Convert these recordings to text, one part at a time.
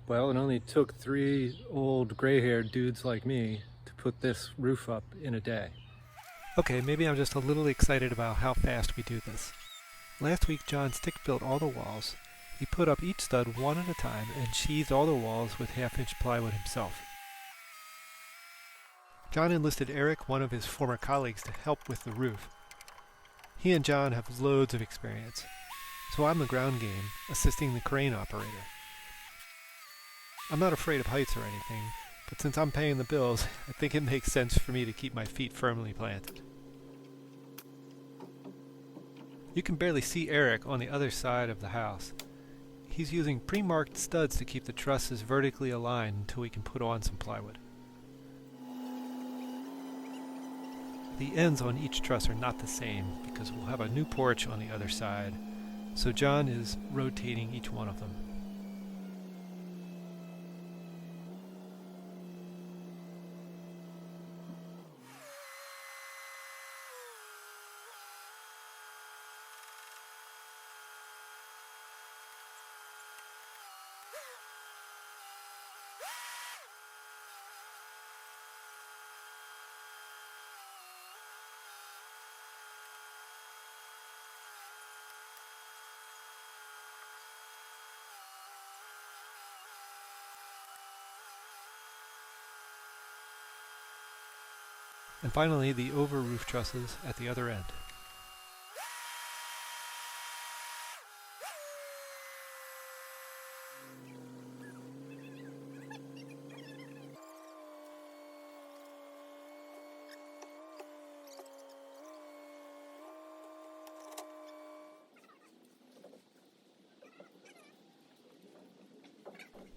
Well, it only took 3 old gray-haired dudes like me to put this roof up in a day. Okay, maybe I'm just a little excited about how fast we do this. Last week, John stick-built all the walls. He put up each stud one at a time and sheathed all the walls with half-inch plywood himself. John enlisted Eric, one of his former colleagues, to help with the roof. He and John have loads of experience, so I'm the ground game, assisting the crane operator. I'm not afraid of heights or anything, but since I'm paying the bills, I think it makes sense for me to keep my feet firmly planted. You can barely see Eric on the other side of the house. He's using pre-marked studs to keep the trusses vertically aligned until we can put on some plywood. The ends on each truss are not the same because we'll have a new porch on the other side, so John is rotating each one of them. And finally, the over-roof trusses at the other end.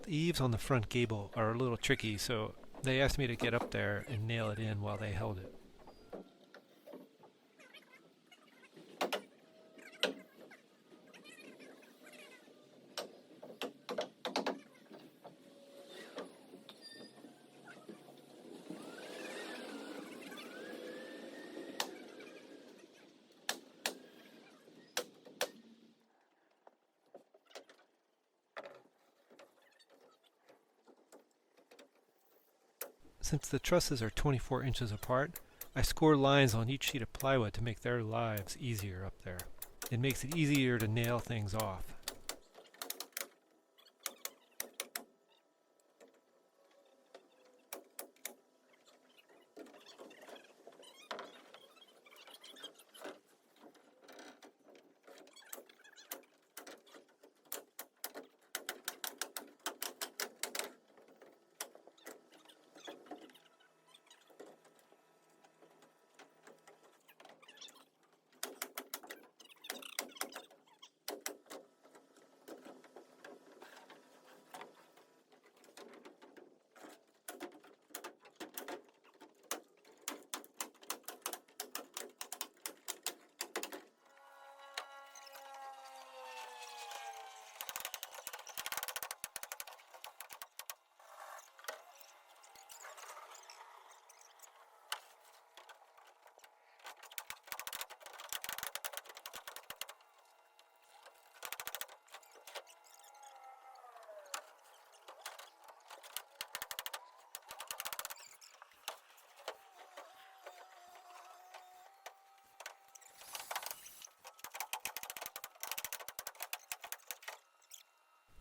The eaves on the front gable are a little tricky, so they asked me to get up there and nail it in while they held it. Since the trusses are 24 inches apart, I score lines on each sheet of plywood to make their lives easier up there. It makes it easier to nail things off.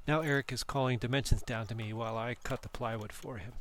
Now Eric is calling dimensions down to me while I cut the plywood for him.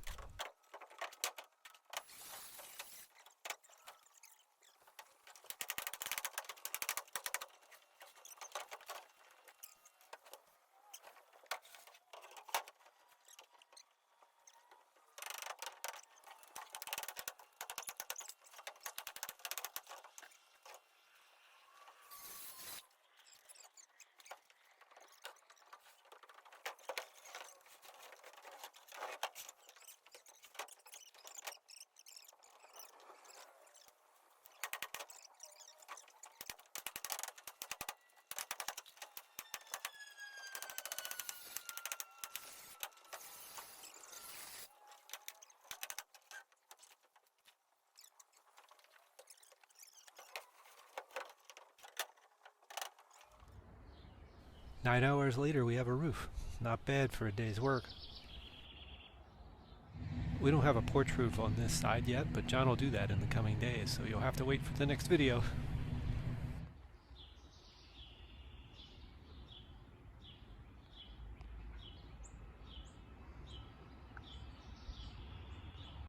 Nine hours later, we have a roof. Not bad for a day's work. We don't have a porch roof on this side yet, but John will do that in the coming days, so you'll have to wait for the next video.